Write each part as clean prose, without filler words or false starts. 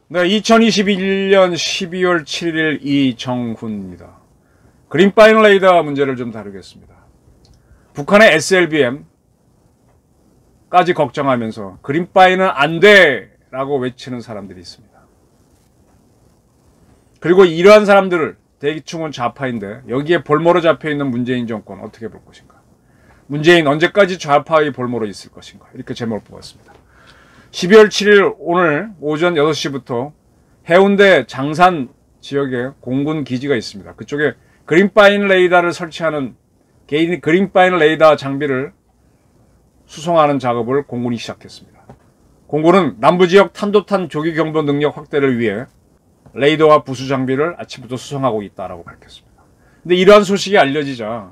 네, 2021년 12월 7일 이정훈입니다. 그린파인 레이더 문제를 좀 다루겠습니다. 북한의 SLBM까지 걱정하면서 그린파인은 안 돼! 라고 외치는 사람들이 있습니다. 그리고 이러한 사람들을 대기층은 좌파인데 여기에 볼모로 잡혀있는 문재인 정권 어떻게 볼 것인가? 문재인 언제까지 좌파의 볼모로 있을 것인가? 이렇게 제목을 뽑았습니다. 12월 7일 오늘 오전 6시부터 해운대 장산 지역에 공군 기지가 있습니다. 그쪽에 그린파인 레이더를 설치하는 개인 그린파인 레이더 장비를 수송하는 작업을 공군이 시작했습니다. 공군은 남부지역 탄도탄 조기 경보 능력 확대를 위해 레이더와 부수 장비를 아침부터 수송하고 있다라고 밝혔습니다. 근데 이러한 소식이 알려지자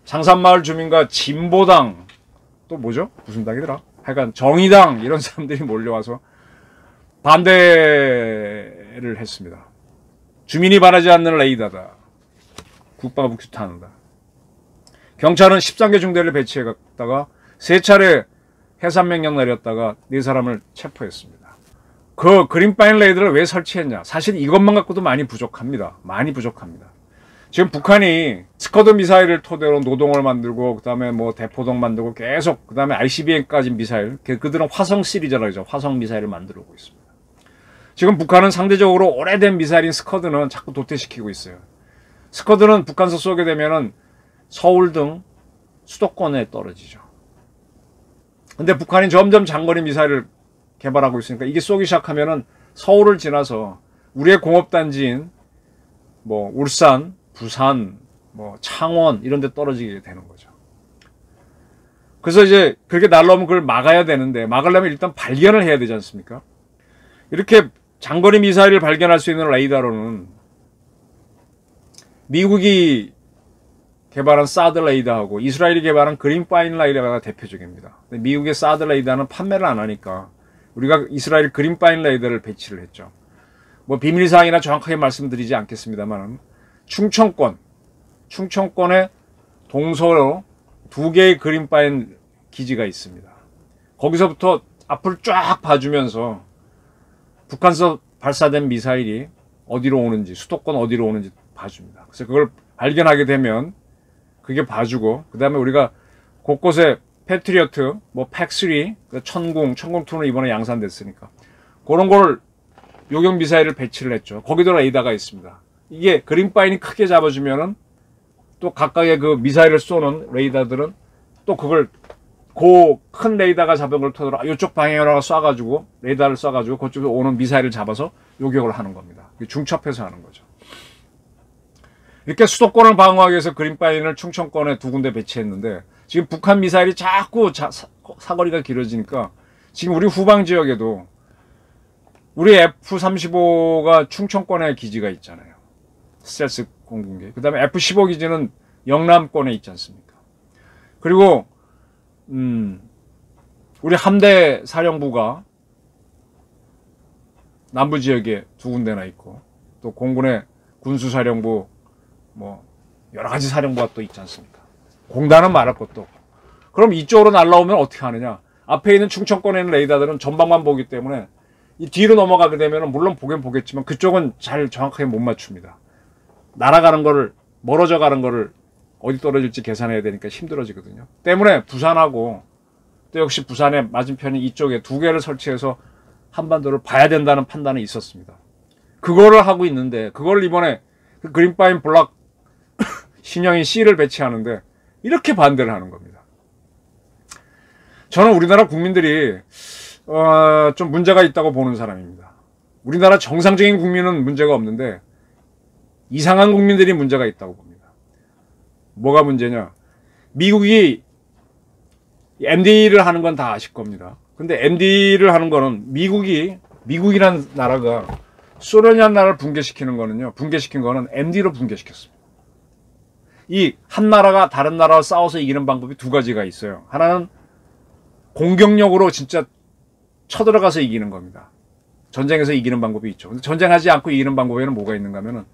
장산마을 주민과 진보당, 또 뭐죠? 무슨 당이더라? 하여간 정의당 이런 사람들이 몰려와서 반대를 했습니다. 주민이 바라지 않는 레이더다. 국방부 규탄한다. 경찰은 13개 중대를 배치해갔다가 3차례 해산 명령 내렸다가 4사람을 체포했습니다. 그 그린파인 레이더를 왜 설치했냐? 사실 이것만 갖고도 많이 부족합니다. 많이 부족합니다. 지금 북한이 스커드 미사일을 토대로 노동을 만들고 그다음에 뭐 대포동 만들고 계속 그다음에 ICBM까지 미사일, 그들은 화성 시리즈라고 하죠. 화성 미사일을 만들고 있습니다. 지금 북한은 상대적으로 오래된 미사일인 스커드는 자꾸 도태시키고 있어요. 스커드는 북한서 쏘게 되면은 서울 등 수도권에 떨어지죠. 근데 북한이 점점 장거리 미사일을 개발하고 있으니까 이게 쏘기 시작하면은 서울을 지나서 우리의 공업단지인 뭐 울산, 부산, 뭐 창원 이런 데 떨어지게 되는 거죠. 그래서 이제 그렇게 날라오면 그걸 막아야 되는데 막으려면 일단 발견을 해야 되지 않습니까? 이렇게 장거리 미사일을 발견할 수 있는 레이더로는 미국이 개발한 사드 레이더하고 이스라엘이 개발한 그린파인 레이더가 대표적입니다. 근데 미국의 사드 레이더는 판매를 안 하니까 우리가 이스라엘 그린파인 레이더를 배치를 했죠. 뭐 비밀사항이나 정확하게 말씀드리지 않겠습니다만 충청권에 동서로 2개의 그린파인 기지가 있습니다. 거기서부터 앞을 쫙 봐주면서 북한서 발사된 미사일이 어디로 오는지, 수도권 어디로 오는지 봐줍니다. 그래서 그걸 발견하게 되면 그게 봐주고, 그 다음에 우리가 곳곳에 패트리어트, 뭐 팩3, 천궁2는 이번에 양산됐으니까 그런 걸 요격 미사일을 배치를 했죠. 거기도 레이더가 있습니다. 이게 그린파인이 크게 잡아주면은 또 각각의 그 미사일을 쏘는 레이더들은 또 그걸 그 큰 레이더가 잡은 걸 토대로 이쪽 방향으로 쏴가지고 레이더를 쏴가지고 그쪽에서 오는 미사일을 잡아서 요격을 하는 겁니다. 중첩해서 하는 거죠. 이렇게 수도권을 방어하기 위해서 그린파인을 충청권에 2군데 배치했는데 지금 북한 미사일이 자꾸 사거리가 길어지니까 지금 우리 후방 지역에도 우리 F-35가 충청권에 기지가 있잖아요. 스텔스 공군기. 그 다음에 F-15 기지는 영남권에 있지 않습니까? 그리고 우리 함대 사령부가 남부 지역에 2군데나 있고 또 공군의 군수사령부 뭐 여러 가지 사령부가 또 있지 않습니까? 공단은 말할 것도 없고. 그럼 이쪽으로 날라오면 어떻게 하느냐? 앞에 있는 충청권에 있는 레이더들은 전방만 보기 때문에 이 뒤로 넘어가게 되면 물론 보긴 보겠지만 그쪽은 잘 정확하게 못 맞춥니다. 날아가는 거를, 멀어져 가는 거를 어디 떨어질지 계산해야 되니까 힘들어지거든요. 때문에 부산하고 또 역시 부산의 맞은편인 이쪽에 2개를 설치해서 한반도를 봐야 된다는 판단이 있었습니다. 그거를 하고 있는데 그걸 이번에 그 그린파인 블락 신형인 C를 배치하는데 이렇게 반대를 하는 겁니다. 저는 우리나라 국민들이 좀 문제가 있다고 보는 사람입니다. 우리나라 정상적인 국민은 문제가 없는데 이상한 국민들이 문제가 있다고 봅니다. 뭐가 문제냐? 미국이 MD를 하는 건 다 아실 겁니다. 근데 MD를 하는 거는 미국이란 나라가 소련이라는 나라를 붕괴시키는 거는요. 붕괴시킨 거는 MD로 붕괴시켰습니다. 이 한 나라가 다른 나라와 싸워서 이기는 방법이 2가지가 있어요. 하나는 공격력으로 진짜 쳐들어가서 이기는 겁니다. 전쟁에서 이기는 방법이 있죠. 근데 전쟁하지 않고 이기는 방법에는 뭐가 있는가 하면은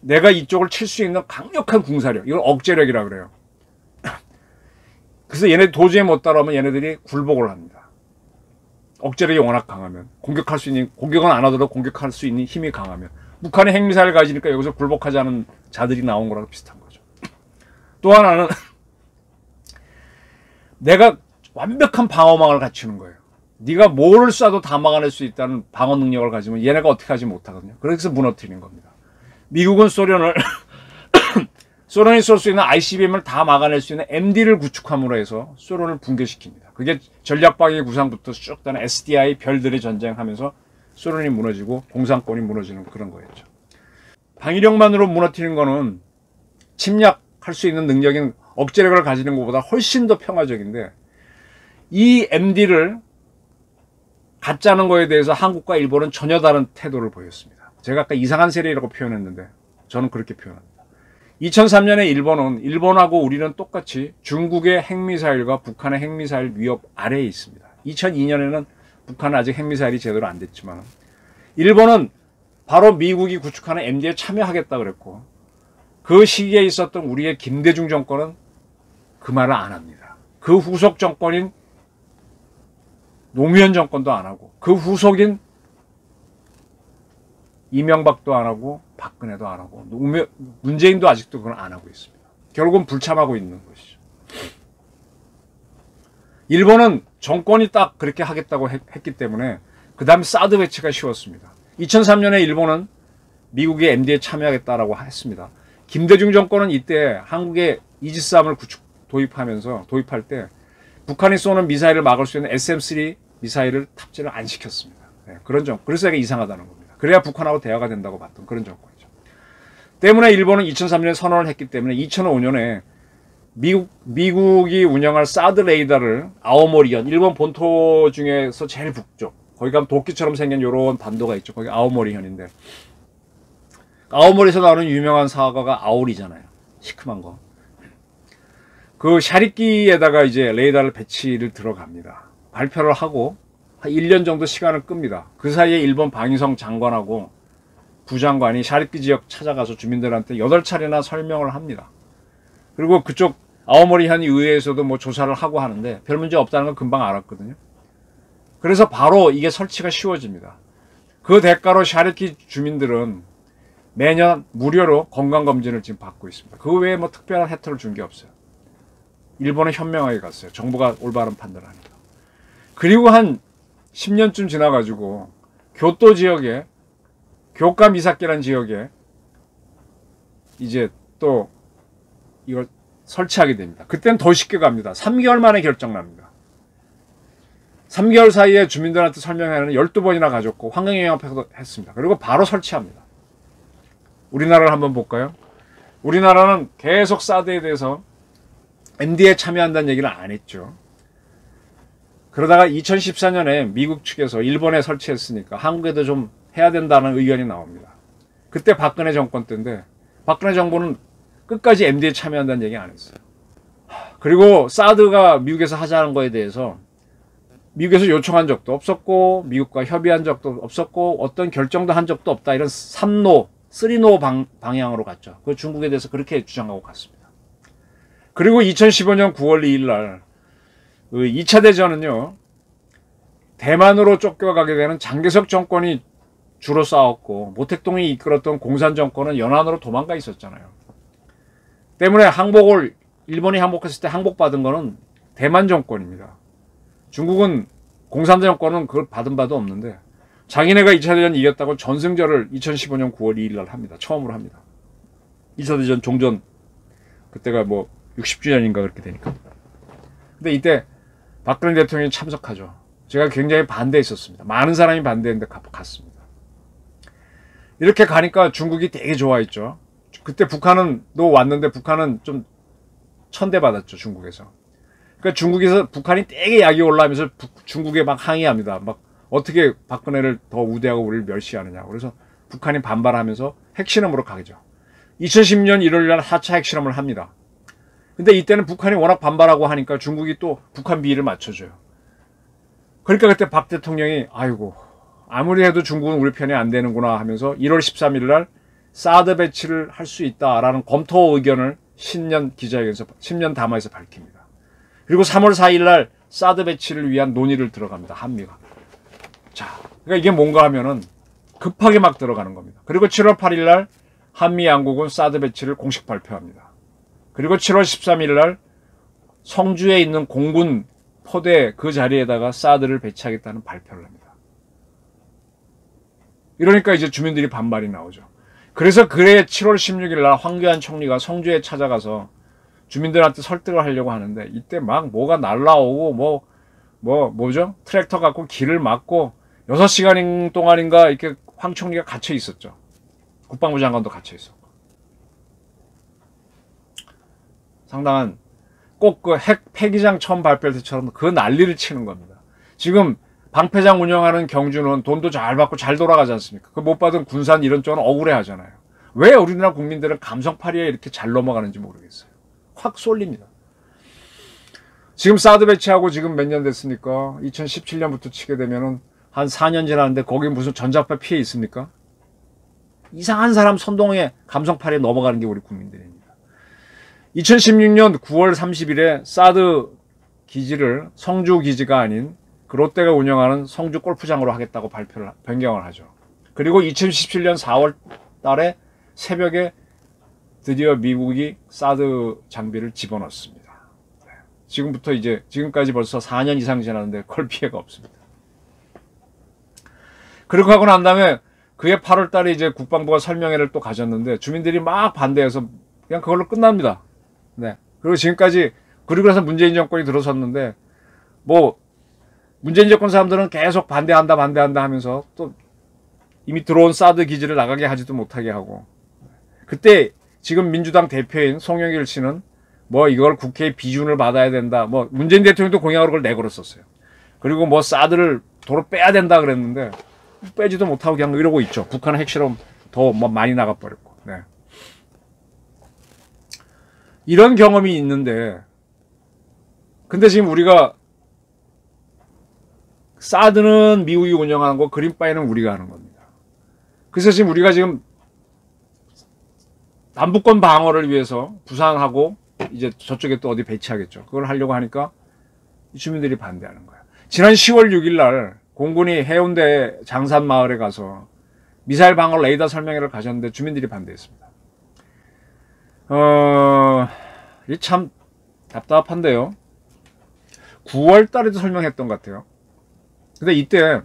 내가 이쪽을 칠 수 있는 강력한 궁사력, 이걸 억제력이라 그래요. 그래서 얘네 도저히 못 따라오면 얘네들이 굴복을 합니다. 억제력이 워낙 강하면, 공격할 수 있는, 공격은 안 하더라도 공격할 수 있는 힘이 강하면, 북한이 핵미사일을 가지니까 여기서 굴복하지 않은 자들이 나온 거랑 비슷한 거죠. 또 하나는 내가 완벽한 방어망을 갖추는 거예요. 네가 뭐를 쏴도 다 막아낼 수 있다는 방어 능력을 가지면 얘네가 어떻게 하지 못하거든요. 그래서 무너뜨리는 겁니다. 미국은 소련이 쏠 수 있는 ICBM을 다 막아낼 수 있는 MD를 구축함으로 해서 소련을 붕괴시킵니다. 그게 전략방위 구상부터 쭉 따는 SDI 별들의 전쟁하면서 소련이 무너지고 공산권이 무너지는 그런 거였죠. 방위력만으로 무너뜨리는 거는 침략할 수 있는 능력인 억제력을 가지는 것보다 훨씬 더 평화적인데, 이 MD를 갖자는 거에 대해서 한국과 일본은 전혀 다른 태도를 보였습니다. 제가 아까 이상한 세력이라고 표현했는데 저는 그렇게 표현합니다. 2003년에 일본은, 일본하고 우리는 똑같이 중국의 핵미사일과 북한의 핵미사일 위협 아래에 있습니다. 2002년에는 북한은 아직 핵미사일이 제대로 안 됐지만, 일본은 바로 미국이 구축하는 MD에 참여하겠다 그랬고, 그 시기에 있었던 우리의 김대중 정권은 그 말을 안 합니다. 그 후속 정권인 노무현 정권도 안 하고, 그 후속인 이명박도 안 하고, 박근혜도 안 하고, 문재인도 아직도 그걸 안 하고 있습니다. 결국은 불참하고 있는 것이죠. 일본은 정권이 딱 그렇게 하겠다고 했기 때문에 그 다음에 사드 배치가 쉬웠습니다. 2003년에 일본은 미국의 MD에 참여하겠다라고 했습니다. 김대중 정권은 이때 한국에 이지스함을 도입할 때 북한이 쏘는 미사일을 막을 수 있는 SM-3 미사일을 탑재를 안 시켰습니다. 네, 그런 정권. 그래서 이게 이상하다는 겁니다. 그래야 북한하고 대화가 된다고 봤던 그런 정권이죠. 때문에 일본은 2003년에 선언을 했기 때문에 2005년에 미국이 운영할 사드 레이더를 아오모리현, 일본 본토 중에서 제일 북쪽, 거기 가면 도끼처럼 생긴 요런 반도가 있죠. 거기 아오모리현인데, 아오모리에서 나오는 유명한 사과가 아오리잖아요. 시큼한 거. 그 샤리끼에다가 이제 레이더를 배치를 들어갑니다. 발표를 하고 한 1년 정도 시간을 끕니다. 그 사이에 일본 방위성 장관하고 부장관이 샤리끼 지역 찾아가서 주민들한테 8차례나 설명을 합니다. 그리고 그쪽 아오모리현 의회에서도 뭐 조사를 하고 하는데 별 문제 없다는 건 금방 알았거든요. 그래서 바로 이게 설치가 쉬워집니다. 그 대가로 샤리끼 주민들은 매년 무료로 건강검진을 지금 받고 있습니다. 그 외에 뭐 특별한 혜택을 준 게 없어요. 일본은 현명하게 갔어요. 정부가 올바른 판단을 하니까. 그리고 한 10년쯤 지나가지고 교토 지역에, 교카 미사키라는 지역에 이제 또 이걸 설치하게 됩니다. 그때는 더 쉽게 갑니다. 3개월 만에 결정납니다. 3개월 사이에 주민들한테 설명회는 12번이나 가졌고 환경영향평도 했습니다. 그리고 바로 설치합니다. 우리나라를 한번 볼까요? 우리나라는 계속 사드에 대해서 MD에 참여한다는 얘기를 안 했죠. 그러다가 2014년에 미국 측에서 일본에 설치했으니까 한국에도 좀 해야 된다는 의견이 나옵니다. 그때 박근혜 정권 때인데, 박근혜 정부는 끝까지 MD에 참여한다는 얘기 안 했어요. 그리고 사드가 미국에서 하자는 거에 대해서 미국에서 요청한 적도 없었고, 미국과 협의한 적도 없었고, 어떤 결정도 한 적도 없다. 이런 3노, 3노 방향으로 갔죠. 그 중국에 대해서 그렇게 주장하고 갔습니다. 그리고 2015년 9월 2일 날 2차 대전은요, 대만으로 쫓겨가게 되는 장개석 정권이 주로 싸웠고, 모택동이 이끌었던 공산 정권은 연안으로 도망가 있었잖아요. 때문에 일본이 항복했을 때 항복받은 거는 대만 정권입니다. 중국은 공산 정권은 그걸 받은 바도 없는데, 자기네가 2차 대전 이겼다고 전승절을 2015년 9월 2일 날 합니다. 처음으로 합니다. 2차 대전 종전, 그때가 뭐 60주년인가 그렇게 되니까. 근데 이때 박근혜 대통령이 참석하죠. 제가 굉장히 반대했었습니다. 많은 사람이 반대했는데 갔습니다. 이렇게 가니까 중국이 되게 좋아했죠. 그때 북한도 왔는데 북한은 좀 천대받았죠, 중국에서. 그러니까 중국에서 북한이 되게 약이 올라오면서 중국에 막 항의합니다. 막 어떻게 박근혜를 더 우대하고 우리를 멸시하느냐. 그래서 북한이 반발하면서 핵실험으로 가죠. 2010년 1월 날 4차 핵실험을 합니다. 근데 이때는 북한이 워낙 반발하고 하니까 중국이 또 북한 비위를 맞춰줘요. 그러니까 그때 박 대통령이 아이고, 아무리 해도 중국은 우리 편이 안 되는구나 하면서 1월 13일 날 사드 배치를 할 수 있다라는 검토 의견을 신년 기자회견에서, 신년 담화에서 밝힙니다. 그리고 3월 4일 날 사드 배치를 위한 논의를 들어갑니다. 한미가. 자, 그러니까 이게 뭔가 하면은 급하게 막 들어가는 겁니다. 그리고 7월 8일 날 한미 양국은 사드 배치를 공식 발표합니다. 그리고 7월 13일 날 성주에 있는 공군 포대 그 자리에다가 사드를 배치하겠다는 발표를 합니다. 이러니까 이제 주민들이 반발이 나오죠. 그래서 그해 7월 16일 날 황교안 총리가 성주에 찾아가서 주민들한테 설득을 하려고 하는데 이때 막 뭐가 날라오고 뭐죠? 트랙터 갖고 길을 막고 6시간 동안인가 이렇게 황 총리가 갇혀 있었죠. 국방부 장관도 갇혀 있었고. 상당한 꼭 그 핵 폐기장 처음 발표할 때처럼 그 난리를 치는 겁니다. 지금 방패장 운영하는 경주는 돈도 잘 받고 잘 돌아가지 않습니까? 그 못 받은 군산 이런 쪽은 억울해 하잖아요. 왜 우리나라 국민들은 감성파리에 이렇게 잘 넘어가는지 모르겠어요. 확 쏠립니다. 지금 사드 배치하고 지금 몇 년 됐습니까? 2017년부터 치게 되면은 한 4년 지났는데 거기 무슨 전자파 피해 있습니까? 이상한 사람 선동에 감성파리에 넘어가는 게 우리 국민들입니다. 2016년 9월 30일에 사드 기지를 성주 기지가 아닌 그 롯데가 운영하는 성주 골프장으로 하겠다고 변경을 하죠. 그리고 2017년 4월 달에 새벽에 드디어 미국이 사드 장비를 집어넣습니다. 지금부터 이제 지금까지 벌써 4년 이상 지났는데 그걸 피해가 없습니다. 그렇게 하고 난 다음에 그해 8월 달에 이제 국방부가 설명회를 또 가졌는데 주민들이 막 반대해서 그냥 그걸로 끝납니다. 네. 그리고 지금까지 그리고 나서 문재인 정권이 들어섰는데 뭐 문재인 정권 사람들은 계속 반대한다 하면서 또 이미 들어온 사드 기지를 나가게 하지도 못하게 하고 그때 지금 민주당 대표인 송영길 씨는 뭐 이걸 국회의 비준을 받아야 된다. 뭐 문재인 대통령도 공약으로 그걸 내걸었었어요. 그리고 뭐 사드를 도로 빼야 된다 그랬는데 빼지도 못하고 그냥 이러고 있죠. 북한의 핵실험 더 뭐 많이 나가버렸고. 네. 이런 경험이 있는데 근데 지금 우리가 사드는 미국이 운영하는 거 그린바이는 우리가 하는 겁니다. 그래서 지금 우리가 지금 남북권 방어를 위해서 부산하고 이제 저쪽에 또 어디 배치하겠죠. 그걸 하려고 하니까 주민들이 반대하는 거예요. 지난 10월 6일 날 공군이 해운대 장산마을에 가서 미사일 방어 레이더 설명회를 가졌는데 주민들이 반대했습니다. 이게 참 답답한데요. 9월 달에도 설명했던 것 같아요. 근데 이때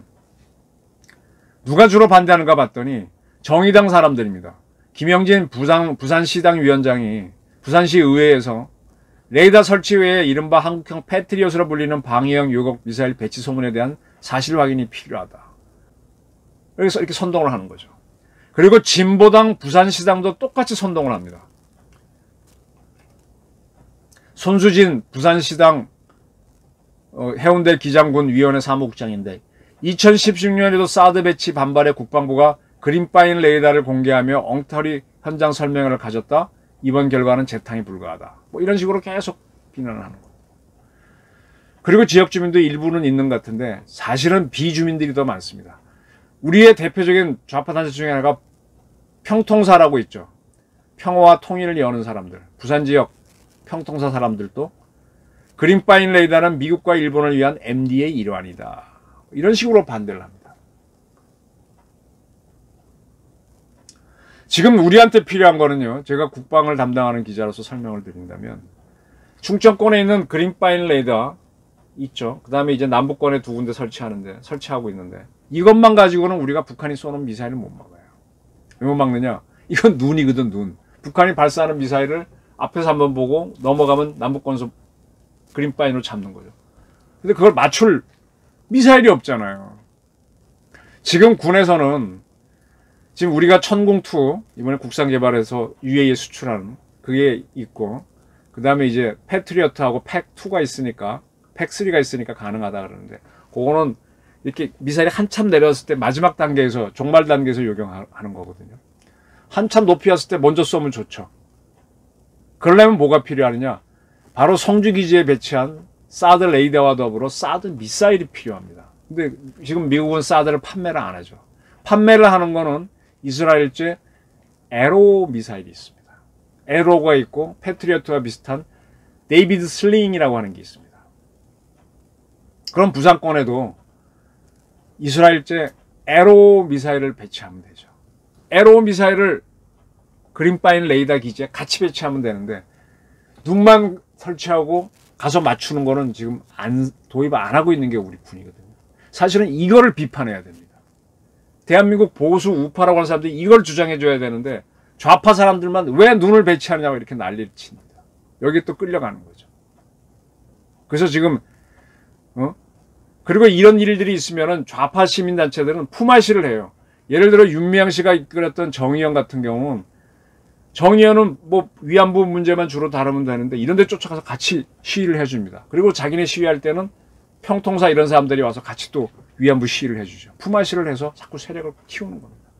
누가 주로 반대하는가 봤더니 정의당 사람들입니다. 김영진 부산시당 위원장이 부산시 의회에서 레이더 설치 외에 이른바 한국형 패트리엇으로 불리는 방위형 요격 미사일 배치 소문에 대한 사실 확인이 필요하다. 그래서 이렇게 선동을 하는 거죠. 그리고 진보당 부산시당도 똑같이 선동을 합니다. 손수진 부산시당 해운대 기장군 위원회 사무국장인데 2016년에도 사드 배치 반발에 국방부가 그린바인 레이더를 공개하며 엉터리 현장 설명회를 가졌다. 이번 결과는 재탕이 불가하다. 뭐 이런 식으로 계속 비난을 하는 거예요. 그리고 지역 주민도 일부는 있는 것 같은데 사실은 비주민들이 더 많습니다. 우리의 대표적인 좌파 단체 중에 하나가 평통사라고 있죠. 평화와 통일을 여는 사람들. 부산 지역 평통사 사람들도 그린바인 레이더는 미국과 일본을 위한 MD의 일환이다. 이런 식으로 반대를 합니다. 지금 우리한테 필요한 거는요. 제가 국방을 담당하는 기자로서 설명을 드린다면 충청권에 있는 그린바인 레이더 있죠. 그 다음에 이제 남북권에 2군데 설치하고 있는데 이것만 가지고는 우리가 북한이 쏘는 미사일을 못 막아요. 왜 못 막느냐? 이건 눈이거든, 눈. 북한이 발사하는 미사일을 앞에서 한번 보고 넘어가면 남북권에서 그린바인으로 잡는 거죠. 근데 그걸 맞출 미사일이 없잖아요. 지금 군에서는 지금 우리가 천공2 이번에 국산 개발해서 UAE에 수출하는 그게 있고 그 다음에 이제 패트리어트하고 팩2가 있으니까 팩3가 있으니까 가능하다 그러는데 그거는 이렇게 미사일이 한참 내려왔을 때 마지막 단계에서 종말 단계에서 요격하는 거거든요. 한참 높이 왔을 때 먼저 쏘면 좋죠. 그러려면 뭐가 필요하느냐? 바로 성주기지에 배치한 사드 레이더와 더불어 사드 미사일이 필요합니다. 근데 지금 미국은 사드를 판매를 안 하죠. 판매를 하는 거는 이스라엘제 에로 미사일이 있습니다. 에로가 있고 패트리어트와 비슷한 데이비드 슬링이라고 하는 게 있습니다. 그럼 부산권에도 이스라엘제 에로 미사일을 배치하면 되죠. 에로 미사일을 그린파인 레이더 기지에 같이 배치하면 되는데 눈만 설치하고 가서 맞추는 거는 지금 도입 안 하고 있는 게 우리 군이거든요. 사실은 이거를 비판해야 됩니다. 대한민국 보수 우파라고 하는 사람들이 이걸 주장해 줘야 되는데 좌파 사람들만 왜 눈을 배치하느냐고 이렇게 난리를 칩니다. 여기 또 끌려가는 거죠. 그래서 지금 그리고 이런 일들이 있으면은 좌파 시민단체들은 품앗이를 해요. 예를 들어 윤미향 씨가 이끌었던 정의연 같은 경우는 정의연은 뭐 위안부 문제만 주로 다루면 되는데 이런 데 쫓아가서 같이 시위를 해줍니다. 그리고 자기네 시위할 때는 평통사 이런 사람들이 와서 같이 또 위안부 시위를 해주죠. 품앗이를 해서 자꾸 세력을 키우는 겁니다.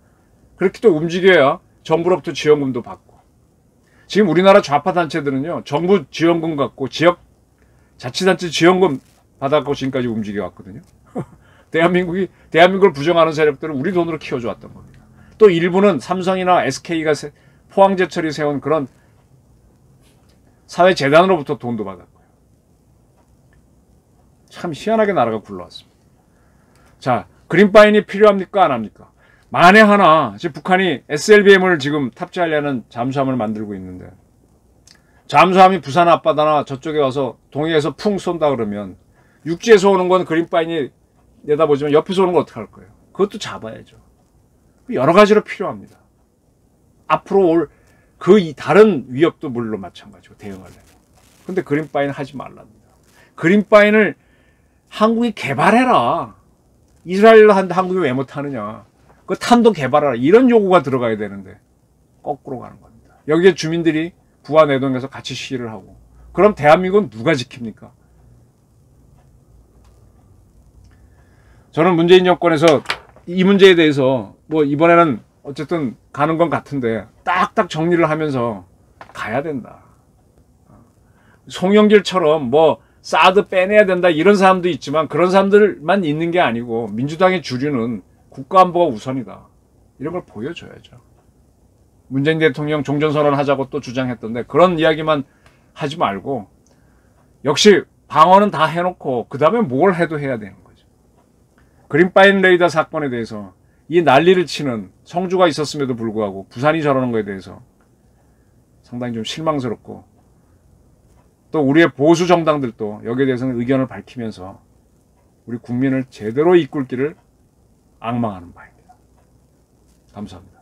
그렇게 또 움직여야 정부로부터 지원금도 받고. 지금 우리나라 좌파 단체들은요, 정부 지원금 갖고 지역 자치단체 지원금 받아갖고 지금까지 움직여왔거든요. 대한민국을 부정하는 세력들은 우리 돈으로 키워줘왔던 겁니다. 또 일부는 삼성이나 SK가 포항제철이 세운 그런 사회재단으로부터 돈도 받았고요. 참 희한하게 나라가 굴러왔습니다. 자, 그린파인이 필요합니까? 안 합니까? 만에 하나 지금 북한이 SLBM을 지금 탑재하려는 잠수함을 만들고 있는데 잠수함이 부산 앞바다나 저쪽에 와서 동해에서 풍 쏜다 그러면 육지에서 오는 건 그린파인이 내다보지만 옆에서 오는 건 어떻게 할 거예요? 그것도 잡아야죠. 여러 가지로 필요합니다. 앞으로 올 다른 위협도 물론 마찬가지고 대응하려면. 근데 그린파인 하지 말랍니다. 그린파인을 한국이 개발해라. 이스라엘로 하는데 한국이 왜 못하느냐. 그 탄도 개발하라. 이런 요구가 들어가야 되는데 거꾸로 가는 겁니다. 여기에 주민들이 부하 내동에서 같이 시위를 하고 그럼 대한민국은 누가 지킵니까? 저는 문재인 정권에서 이 문제에 대해서 뭐 이번에는 어쨌든 가는 건 같은데 딱딱 정리를 하면서 가야 된다. 송영길처럼 뭐 사드 빼내야 된다 이런 사람도 있지만 그런 사람들만 있는 게 아니고 민주당의 주류는 국가안보가 우선이다. 이런 걸 보여줘야죠. 문재인 대통령 종전선언 하자고 또 주장했던데 그런 이야기만 하지 말고 역시 방어는 다 해놓고 그 다음에 뭘 해도 해야 되는 거죠. 그린파인 레이더 사건에 대해서 이 난리를 치는 성주가 있었음에도 불구하고 부산이 저러는 거에 대해서 상당히 좀 실망스럽고 또 우리의 보수 정당들도 여기에 대해서는 의견을 밝히면서 우리 국민을 제대로 이끌 길을 앙망하는 바입니다. 감사합니다.